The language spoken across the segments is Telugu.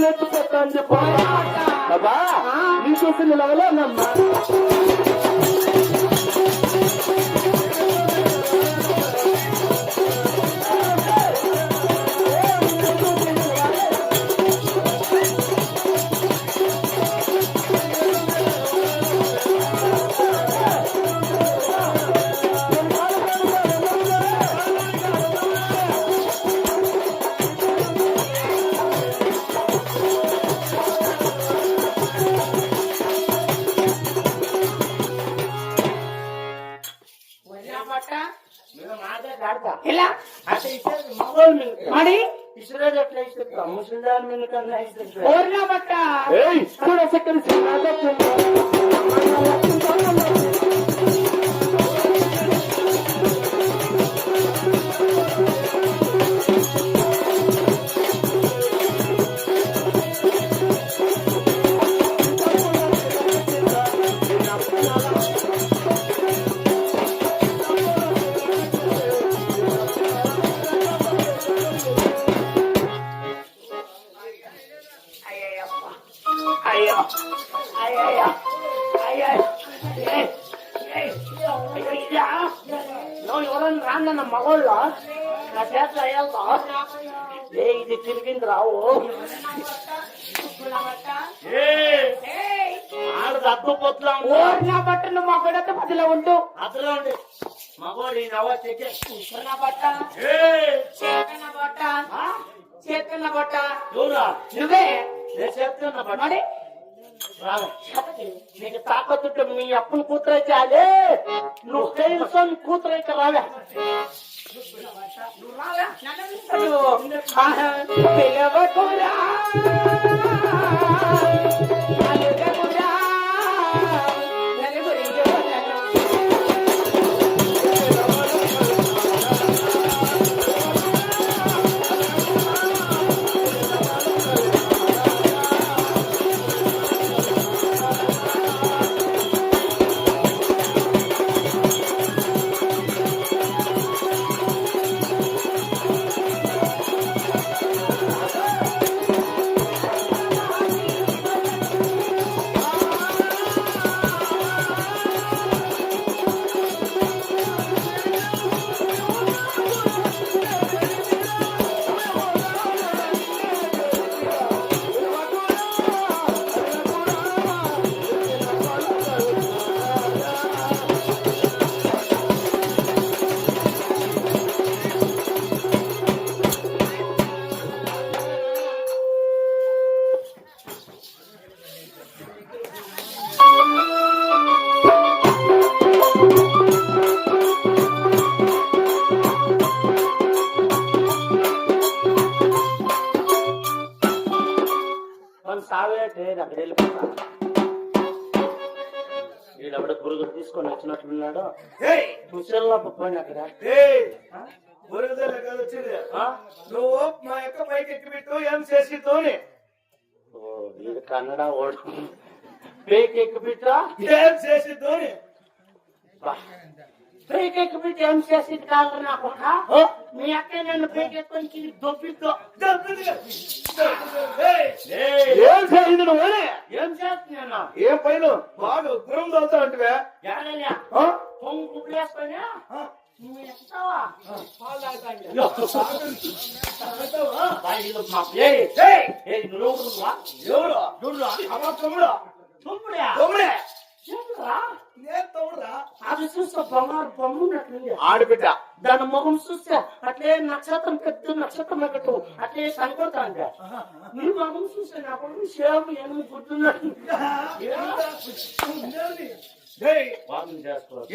ఎత్తుకొస్తాను బాబా నీ చూసి నిలవలేనమ్మా. ఇలా మరి ముసలిదాని మీద కన్నా ఓర్నా బట్ట కూడా చక్కని ఎవరన్నా రాన్న మగోళ్ళు నా చేతిలో అయ్యాలతో ఇది తిరిగింది రావు అద్దు పొత్తులా ఓర్నా బట్టను మగోడతో మధ్యలో ఉంటూ అద్దులో ఉండి మగోడి నవ్వ చెక్కే బట్ట చేతున్న బట్ట చూరా నువ్వే నేను చెప్తున్నా బట్ట మరి నీకు తాకతుంటే మీ అప్పులు కూతురైతే అదే నువ్వు తెలుసు కూతురైతే రావే పిలవకురా సావేటే అక్కడ వెళ్ళిపోతా వీడెవడ గురుగురు తీసుకొని వచ్చినట్లున్నాడు ముసలిపోయిన అక్కడ నువ్వు మా యొక్క పైకి ఎక్కిపెట్టు ఏం చేసి తోని వీడు కన్నడ ఓడు పైకి ఎక్కిపెట్టా ఏం చేసి తోని పైకెక్కిపెట్టి ఏం చేసేది కాదు నాకు మీ అక్క నన్ను పైకెత్తుకొని దొబ్బిద్దో ఏం చేసింది నువ్వు ఏం చేస్తున్నా ఏం పైన బాగా గురం తోలుతా అంటే ఏడలే పొంగు కుప్పలేసుకొని నువ్వు ఎక్కుతావా అది చూస్తే బంగారు బొమ్మ ఉన్నట్లుంది ఆడబిడ్డ దాని ముఖం చూస్తే అట్లే నక్షత్రం పెద్ద నక్షత్రం ఎక్కటు అట్లే కనపడతా అంటే నీ ముఖం చూస్తే నాకు సేమ్ ఎనిమిది గుర్తున్నట్టు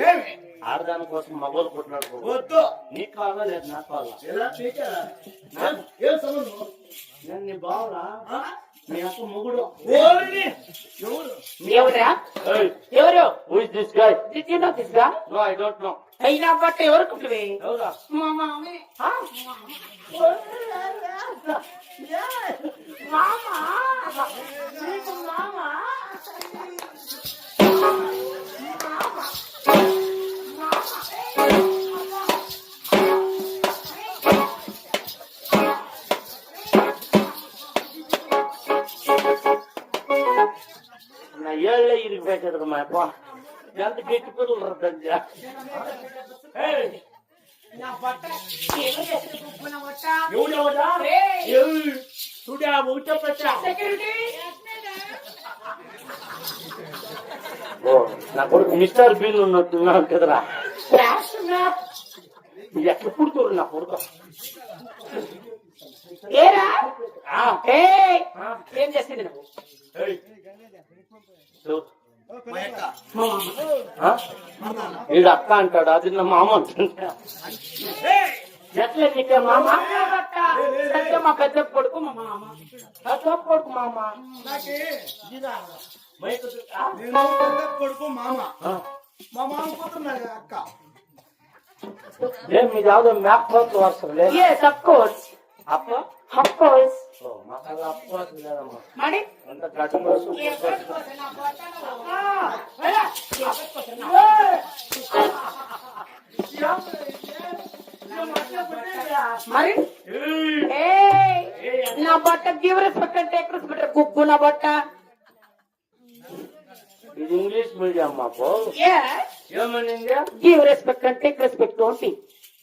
ఏమి ఆడదాని కోసం మగోలు పుట్టినాడు వద్దు నీకు కావాలా లేదు నాకు కావాలా ఏం సంబంధం నేను నీ బావులా నీ అక్క మొగుడు ఎవరా ఎవరు హూ ఇస్ దిస్ గాయ్ తిన్నా తీసుగా నో ఐ డోంట్ నో అయినా బట్ట ఎవరు కుట్టివి ఎవరా మా మామే మామా నీకు మామా మాకు ఎంత గట్టి పిల్లలు తండ్రి నా బట్ట ఏం చేస్తుంది గుబ్బున బట్ట ఎవడెవడా రేయ్. చూడా ఒకటే పెట్టా సెక్యూరిటీ ఓ నా కొడుకు మిస్టర్ బీన్ ఉన్నట్టున్నాడు కదరా ఫ్లాష్ మ్యాప్ ఎక్కడ పుడుతురు నా కొడుకు ఏరా ఆ, ఏయ్ ఆ, ఏం చేస్తుంది నువ్వు ఏయ్. చూడు. మా ఆ? వీడు అక్క అంటాడు అది నా మామ అంటుంటా ఎట్లా నీకే మామ బట్ట సత్య మా పెద్ద కొడుకు మా మామ పెద్ద కొడుకు మామ నాకే మైకు ఆ? నేను పెద్ద కొడుకు మామ ఆ. మా మామ కూతురున్నాడు అక్క ఏం మీది యావదో మ్యాప్ పోతు వస్తుంది yes of course అప్ప of course ఓ మాకల్లా అప్ప లేదమ్మా మరి అంత గడ్డ కోసం మరి ఏయ్ నా బట్ట గివ్ రెస్పెక్ట్ అంటే రెస్పెక్ట్ గుబ్బు నా బట్ట ఇది ఇంగ్లీష్ మీడియం మాకు ఏమనింది గివ్ రెస్పెక్ట్ అంటే రెస్పెక్ట్ ఓన్లీ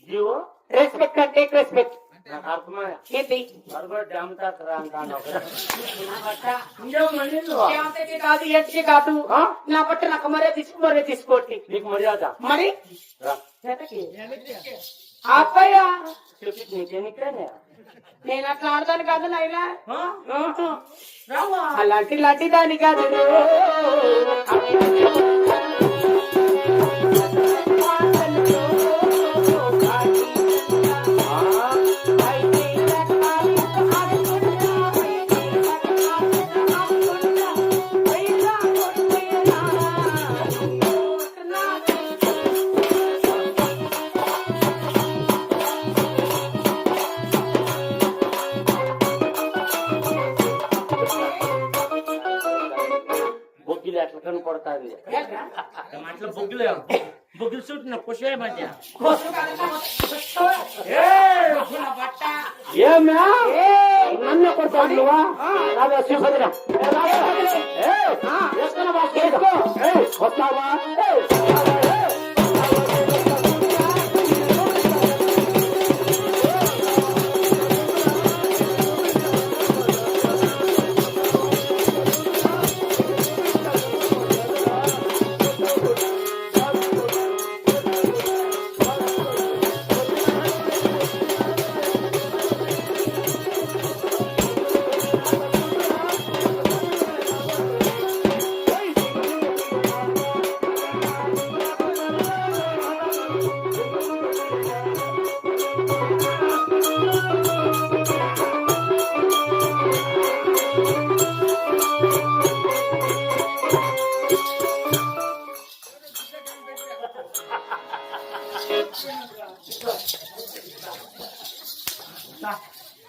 జీవో రెస్పెక్ట్ అంటే రెస్పెక్ట్ నాకు అర్థమయ్యా ఏంటి మరొకటి డ్యామ్ తాకరా అంటాను నా బట్ట ఇంకేమని ఏమంటే కాదు ఏంటి కాదు ఆ? నా బట్ట నాకు మరే తీసుకోండి నీకు మర్యాద మరి రా. అబ్బయ్య చెప్పి నీకెనికేనే నేను అట్లా ఆడతాను కాదు నాయనా రావా అలాంటి దాని కాదు బొగ్గిలు ఎట్లా కనపడుతుంది అట్లా బొగ్గులే బొగ్గులు చుట్టిన పుషే మధ్య ఏమే నన్ను కొడతావు నువ్వా రాదా శివభద్ర వస్తావా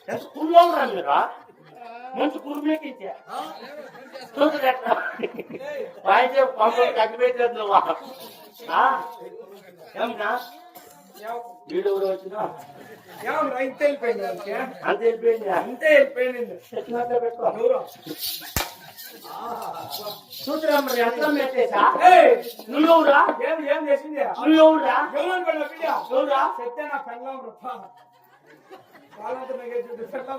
ఎంత కుర్రోరా మీరా మంచి కుర్మేకించా చూసారు ఎట్లా వాయిద్య పంపలు కట్టిపెట్టలేదు నువ్వా ఏమన్నా వీడు ఎవరు వచ్చినా ఏమరా ఇంత వెళ్ళిపోయింది అంత వెళ్ళిపోయింది అంతే వెళ్ళిపోయింది చెట్టు పెట్టుకో ఎవరు చూసారా మరి ఎంత మెట్టేసా ఏయ్, నువ్వెవరా ఏం చేసింది నువ్వెవరా ఎవరు బిడ్డ ఎవరా చెప్తే నా పెళ్ళం రూప వాళ్ళంతా పెళ్ళం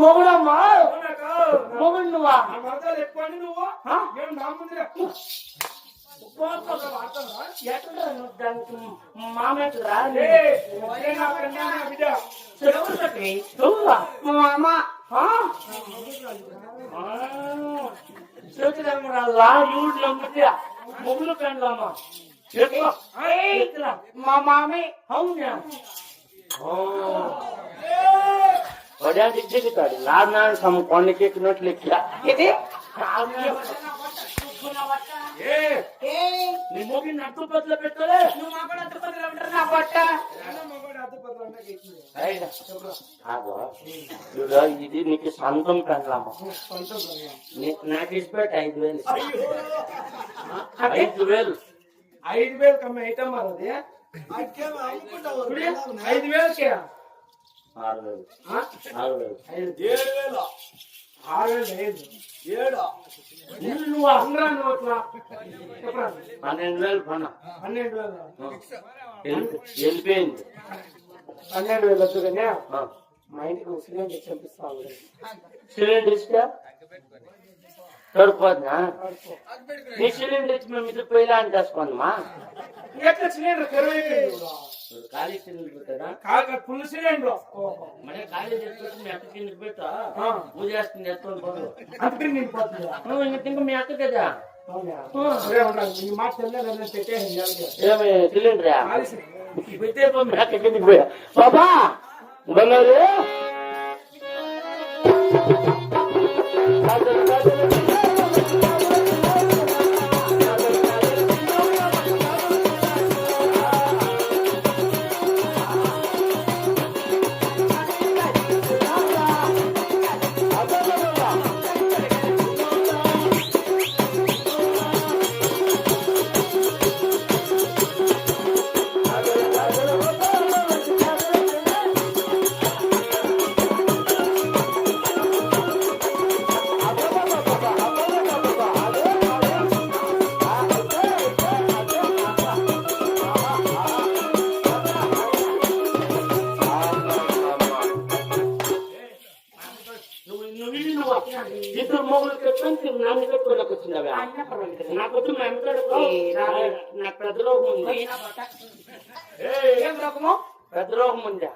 మొగుడమ్మా మొగుడు నువ్వా ఆ మరదలు ఎక్కువ నువ్వు ఆ? ఏం నా ముందు ఎక్కువ ఎక్కడ దానికి మామేట్రా బిడ్డ ఎవరా మామ చూసిరా యూడ్ నమ్మితే మొగులు పెండ్లామా మా మామే అవునా వడ్డానికి దిగుతాడు నాన్న సమ కొండకెక్కినట్లు ఎక్కిరా ఇది నీ మొగ్గి నట్టు బదులు పెట్టలే నువ్వు మా కూడా తిరుపతిలో ఉంటారు నా బట్ట ఆగో చూడు ఇది నీకు సొంతం పెండ్లామా నాకు ఇచ్చిపెట్టు 5,000 5,000 5,000 కమ్మ ఐటమ్ అది 5,000కే 6,000 6,000 6,000 7 నువ్వు అందరా నువ్వు అట్లా చెప్పరా 12,000 పన్న 12,000 వెళ్ళిపోయింది. 12,000 వద్దు కానీ ఆ. మా ఇంటికి సిలిండర్ చంపిస్తావు సిలిండర్ ఇస్తా సరిపోతుందా? నీ సిలిండర్ ఇచ్చి మేము ఇద్దరు పోయిలా అని చేసుకుందామా? ఎట్లా సిలిండర్ కరువు అయిపోయింది ఖాళీ సిలిండర్ కదా కాక ఫుల్ సిలిండర్ మరి ఖాళీ చేసుకుంటే మీ అక్క కింద పెట్టా పూజ చేస్తుంది ఎత్తుకొని పోదు. అంతే నేను పోతుందా ఇంకా మీ అక్క కదా సరే ఉండాలి నీ మాట తెలియదు పెట్టేయండి ఏమి సిలిండరా ఖాళీ పెట్టే మీ అక్క కిందకి పోయా బాబా బంగారు ఇద్దరు మొగులు కట్టుకొని నాన్న కట్టుకోలేక వచ్చిందవా? నాకు వచ్చి మా నాకు పెద్ద రోగం ఉంది. ఏం రకము పెద్ద రోగం ఉందా?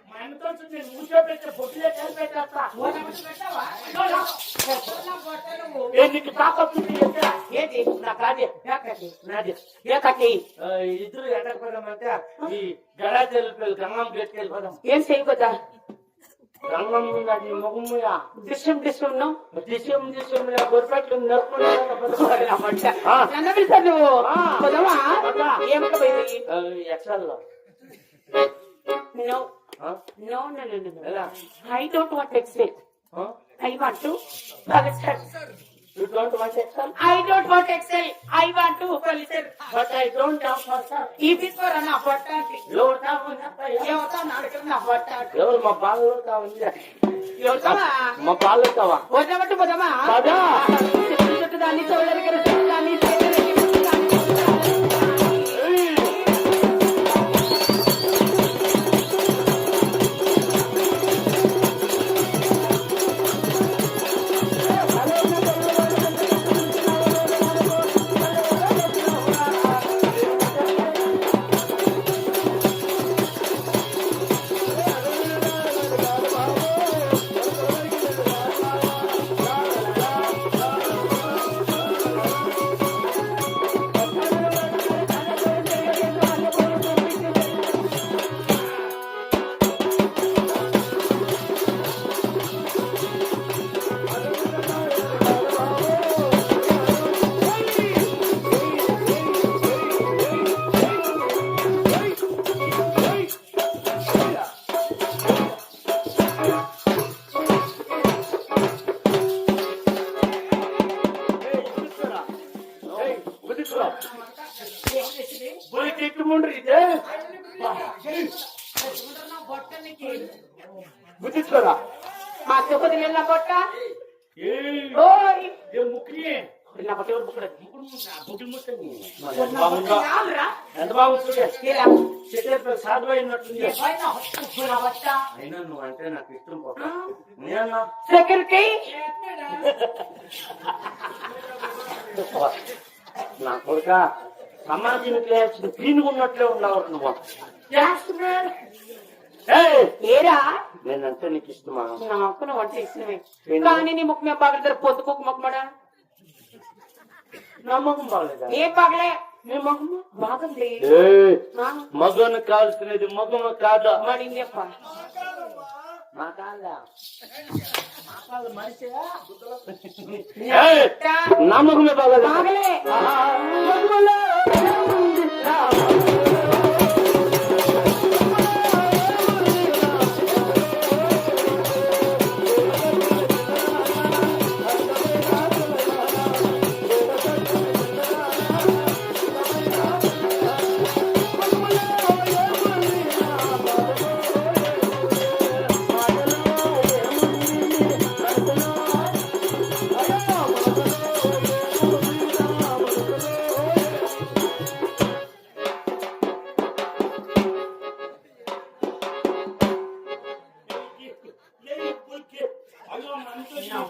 మా అమ్మతో నేను మూసోపెట్టే పొట్టులే కలిపెట్టేస్తా. నీకు తాకట్టు ఏంటి నా కాదే నాది ఏ కట్టి ఇద్దరు ఎక్కడికి పోదామంటే ఈ గడాచి వెళ్ళిపోయి గంగం గేట్కి వెళ్ళిపోదాం. ఏం చేయబోదా గంగం ఉందా నీ మొగముయా? డిస్టం దిశం గొర్రెట్లు నరుకుని నన్ను పిలుస్తాను నువ్వు పోదామా ఏమక్క పోయింది ఎక్సల్లో No, no. I don't want Excel. I want to Palestine. You don't want Excel? I don't want Excel. I want to Palestine. But I don't have Excel. If it's for an opportunity. ఎవరు కావాలి? ఎవరు మా బాలు కావాలి? మా బాలు కావా? వద్దామంటే పోదామా పదా. దాన్ని చూడడానికి దాన్ని బుద్ధిస్తారా? మా తిరుపతి వెళ్ళిన పొట్ట ఎంత బాగుంటుంది సాధు అయినట్టుంది. అయినా నువ్వు అంటే నాకు ఇష్టం పోతా. నేనా సెక్యూరిటీ నా కొడుక సమాజంలో పీనుకున్నట్లే ఉన్నావు నువ్వు. ఏరా నేనంటే నీకు ఇష్టమా? నాకు నువ్వు అంటే ఇష్టమే కానీ నీ ముఖం ఏం బాగలేదు పొద్దుకోక ముఖమడా నా ముఖం బాగలేదా? ఏం బాగలే నీ ముఖం బాగుంది మగను కాల్సినది ముఖము కాదు. మరి చెప్ప మా కాదా ఏయ్! నా ముఖమే బాగలేదు. బాగలే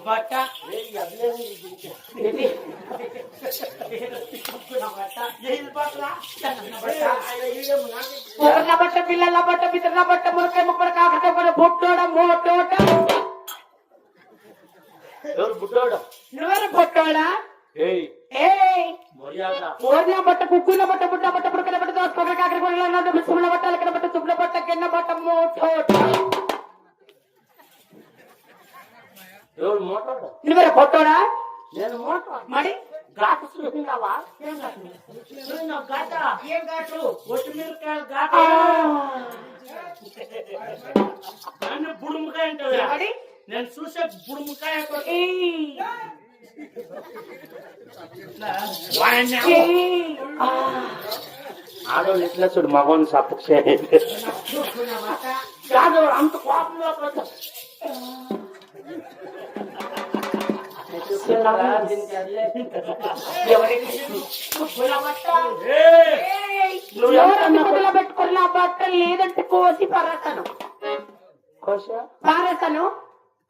బట్ట ఏయ్, అదిలేని ఇది. ఇది బట్ట. ఏయ్, బట్టరా? బట్ట. ఏయ్, నాకు పూర్ణ బట్ట పిల్లల బట్ట పితృల బట్ట మురకాయ ముప్పర కాకర బొట్టోడ మోటోట ఎవరు బుడ్డోడు? నువ్వెవరు పొట్టోడా ఏయ్, ఏయ్ మర్యాద. పూర్ణ బట్ట కుక్కుల బట్ట బుట్ట బట్ట పుడకల బట్ట దోసకొర కాకర కొరల బిసుముల బట్ట అలకల బట్ట తుప్పుల బట్ట గిన్నె బట్ట మోటోట ఎవరు మోటాడు? నువ్వెవరు పొట్టోడా నేను మోటాడు. మరి ఘాటు చూసినావా? ఏం కాదు. చూసినావు ఘాట? ఏం కాదు. కొత్తిమీరకాయ ఘాట. నన్ను బుడుముకాయ అంటావా? మరి నేను చూసే బుడుముకాయ కొ- ఏయ్ వాడిని ఏయ్ ఆడోళ్ళు ఇట్లా చూడు మగవాడిని సపోర్ట్ చేయండి. కాదు అంత కోపంలో కొంచెం నువ్వు ఎవరన్నా పెట్టుకున్న బట్టలు లేదంటే కోసి పారేస్తాను పారేస్తాను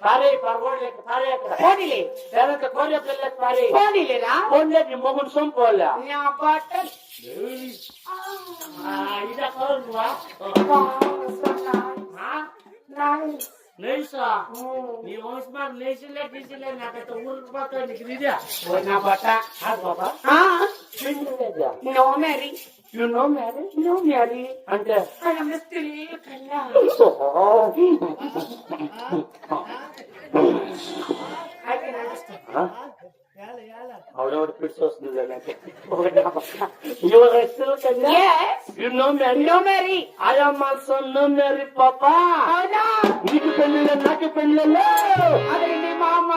పారే పర్వాలేదు పారే అక్కడ పోనీలే లేదంటే కోరే పిల్లలకు పారే పోనీలేరా పోలే నీ మొగుడు సొంపోలే నా బట్టలు ఇదా నువ్వా నైసా నీ వంశమార్ నేసిలే గీసిలే నాకైతే ఊరికి పోతా నీకు ఇదే నా బట్ట బాబా no marry you no marriage no marry అంటే I am still kalla. I can understand. ఆవిడెవడు పిడిచి వస్తుంది నాకు Yes. You no marry No marry. I am also no marry పాపా అవునా నీకు పెళ్ళిలే నాకు పెళ్ళిలే అదేంటి మామ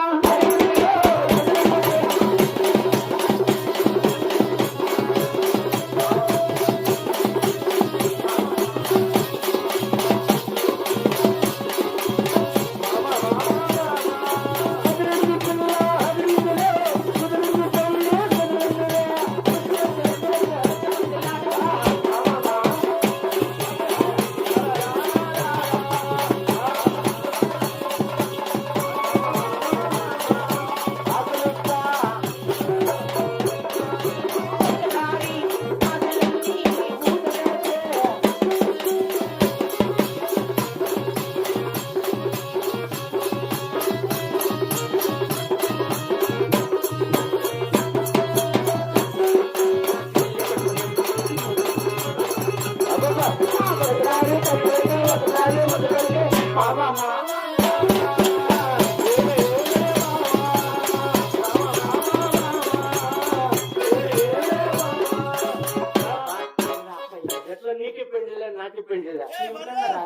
ఎట్లా నీకు పెళ్ళిలే నాకు పెళ్ళిలే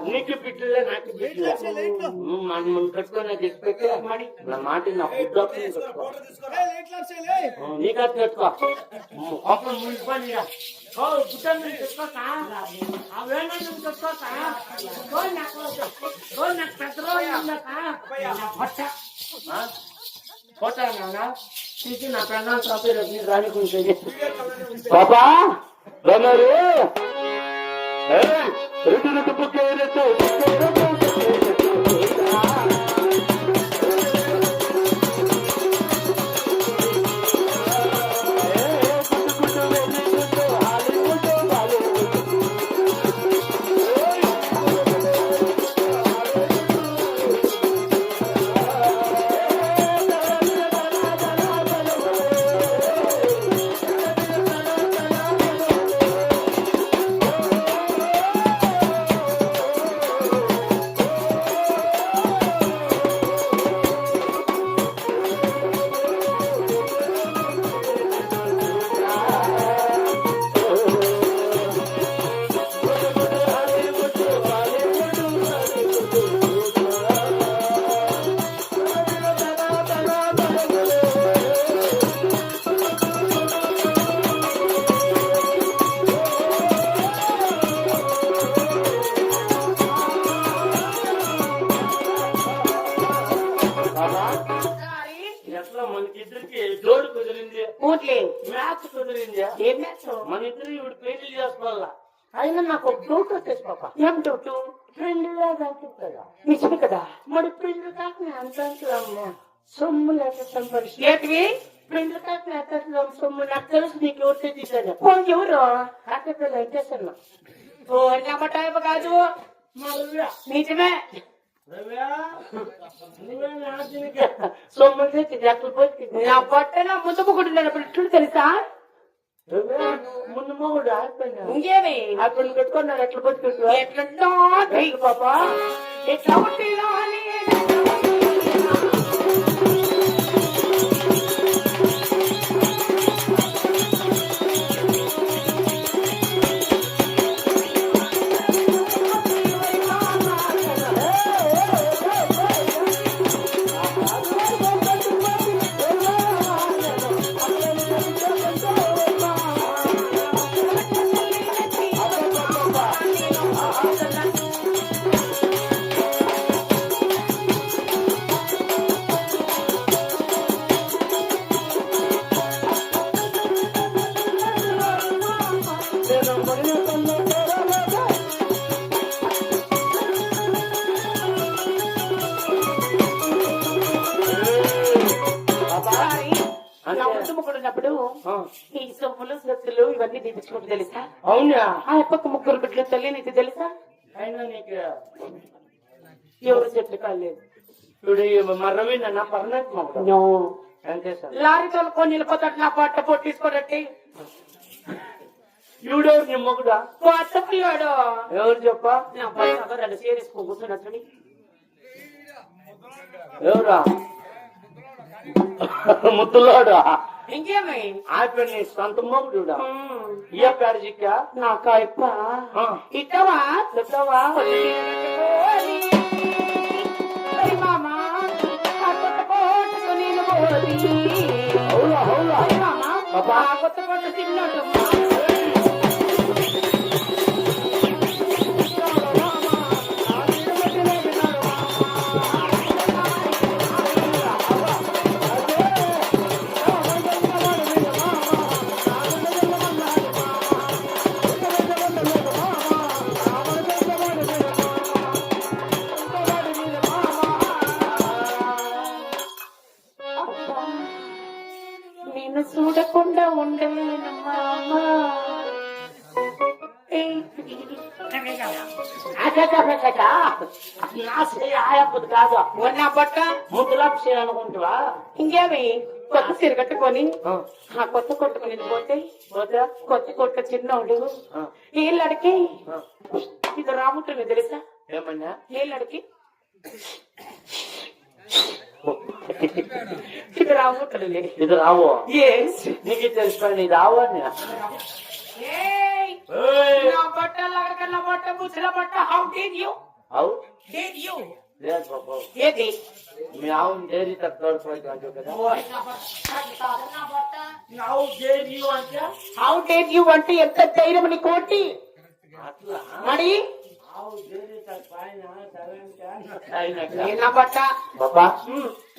నీకు బిడ్డలే నాకు బిడ్డలే మనం కట్టుకొని తెచ్చిపెట్టే నా మాట నా ఫుడ్ కట్టుకో నీకు అది కట్టుకో అప్పుడు మున్సిపాలిటీ గుట్టని తెచ్చుకోతా ఆ వేణు తెచ్చుకోతా నాకు పెద్దలో పోతా నాన్న తీసి నా పెన్నాలు తప్పి రానికుంటుంది పాపా రన్నారు రెండు పుక్కేరతో ఎట్లా మనకిద్దరికి జోడు కుదిరింది ఊట్లే మ్యాచ్ కుదిరింది ఏం మ్యాచ్ మన ఇద్దరు ఇప్పుడు పెళ్లి చేసుకోవాలా అయినా నాకు ఒక డౌట్ వచ్చేసి పాప ఏం డౌట్ పెళ్లిగా కనిపిస్తుందా నిజమే కదా మరి పెళ్లి కాక అంత అమ్మా సొమ్ము లేక సంపాదించి ఏంటివి పెండ్లు కాక సొమ్ము నాకు తెలుసు నీకు ఎవరు తెచ్చాను ఫోన్ ఎవరు కాకపోతే వెంకటేశ్వర ఓ నమ్మటాయప కాదు నిజమే సొమ్ము తెచ్చి ఎక్కడ పోయి నా బట్టన ముందు ముగ్గుడున్నప్పుడు ఇట్లు తెలుసా ముందు మొగుడు ఆడిపోయినా ఇంకేమి అక్కడ పెట్టుకున్నాడు ఎట్లా బతుకుంటూ ఎట్లా పాపా ఎట్లా ఉంటుందో అని నా ముందు ముగ్గుడున్నప్పుడు ఈ సొమ్ములు సొత్తులు ఇవన్నీ తీపించుకుంటూ తెలుసా అవునా ఆ అప్పకు ముగ్గురు బిడ్డలు తల్లి నీకు తెలుసా అయినా నీకు ఎవరు చెట్లు కాలేదు ఇప్పుడు మర్రవి నన్న పర్మనెంట్ మొగుడు వెంకటేశ్వర లారీ తోలుకొని వెళ్ళిపోతాడు నా పట్ట పొట్టిసుకోడట్టి ఈవిడెవరు నీ మొగుడా కొత్త పిల్లాడు ఎవరు చెప్ప నా పైన రెండు చేరేసుకో కూర్చున్నట్టు ఎవరా ముద్దులోడా ఇంకేమి ఆయన నీ సొంత మొగుడుడా ఏ పేరు చిక్కా నాకు అప్ప ఇట్టవా చెప్తావా మామా కొత్త కోటకు నేను పోతి అవునా అవునా మామా కొత్త కోట తిన్నాడు నేను చూడకుండా ఉండలేనమ్మా నా చేయ ఆయప్పది కాదు ఉన్న బట్ట ముద్దులాపు చేయాలనుకుంటువా ఇంకేమి కొత్త చీర కట్టుకొని ఆ కొత్త కొట్టుకుని పోతే పోతే కొత్త కొట్ట చిన్నోడు వీళ్ళడికి ఇది రాముంటుంది తెలుసా ఏమన్నా వీళ్ళడికి ఇది రాముంటుంది ఇది రావు ఎస్ నీకు తెలుసుకోండి ఇది రావు అని నా బట్ట లగకల్ల బట్ట ముసల బట్ట హౌ డిడ్ యు అవు లేదు బాబు ఏది మీ ఆవును డైరీ తక్కువ కదా హౌ డిడ్ యు అంటే ఎంత ధైర్యం నీ కోటి అట్లా మరి ఆవు డైరీ నా బట్ట పాపా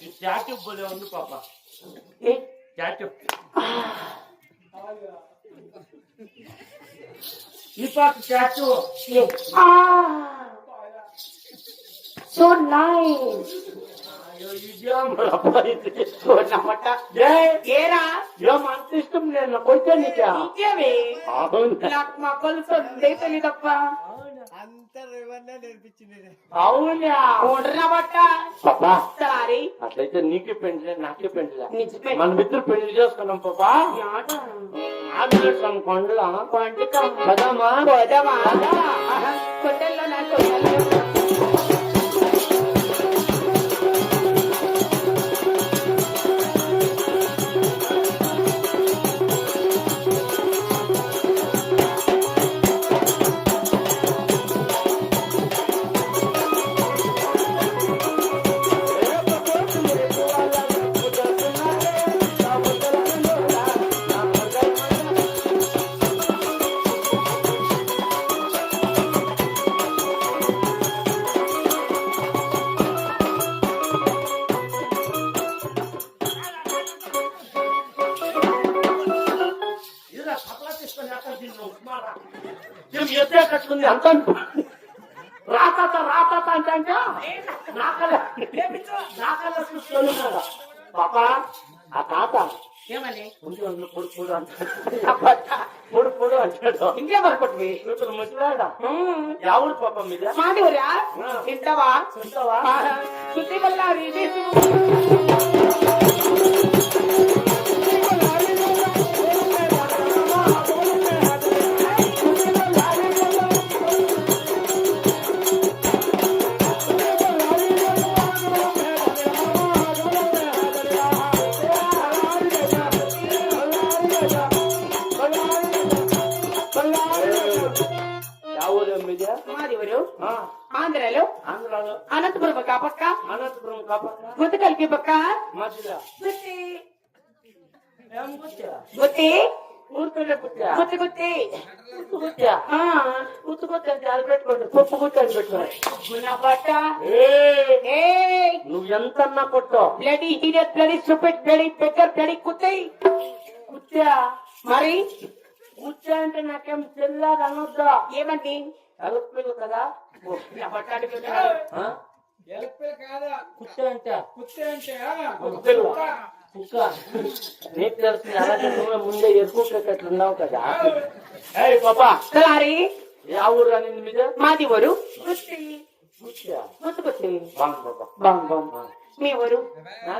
ఈ చాటు బోలే ఉంది పాపా ఏ చాటు ఈ పాప చాటు సో నైస్ నా బట్ట ఏరా ఏమంత ఇష్టం నేను కొంచెం నీకా ఇంకేమి నాకు మా కొలుసు తెలియదు తప్ప అవునా ఉండరా బట్ట పాపా సారీ అట్లయితే నీకే పెండ్లే నాకే పెండ్లే నిజమే మన మిత్రులు పెళ్లి చేసుకున్నాం పాపా ఆడేస్తాం కొండలా కదమ్మా కొండల్లో నా కొండల్లో ఎత్తే కట్టుకుంది అంత రాత అంటే నాకల్లా చూసుకొని ఉన్నాడు. పాపా ఆ తాత ఏమని ఉండి పొడు పొడు అంటాడు. పొడు పొడు అంటాడు. ఇంకేమనుకుంటుంది ఇప్పుడు ముసలాడా ఎవరు పాప మీద మాదివరా తింటావా చూస్తావా శుద్ధి వల్ల ఎవరు మీద మాదివరు ఆంధ్రలో ఆంధ్రాలో అనంతపురం ఒక పక్క అనంతపురం కాపక్క గుత్తకల్కి పక్క మధ్యలో గుత్తి ఏం కూర్చా గుత్తి ఊరుకునే కూర్చా గుత్తి గుత్తి కూర్చా ఆ, కూర్చుకొచ్చి అది పెట్టుకోండి పప్పు కూర్చొని పెట్టుకోండి గున్న పట్ట ఏయ్, నువ్వు ఎంతన్నా కొట్టో బ్లడీ హీరియర్ bloody stupid bloody beggar bloody కుత్తి కూర్చా మరి కూర్చా అంటే నాకేం తెల్లాగా అనొద్దా ఏమండి ఎలక్పిల్లు కదా నా పట్టాడు ఆ? ఎలక్పే కాదా కూర్చో అంటే కుత్తే అంటే కుక్కలు కుక్క నీకు తెలుసు అలాగే నువ్వే ముందే ఎరుకుంటున్నావు కదా ఏయ్ పాపా సలారి యా ఊరు అని మీద మాది ఊరు గుత్తి కూర్చా గుత్తి గుత్తి బాంగ్ బాబా బాంగ్ బాంగ్ మీ ఊరు నా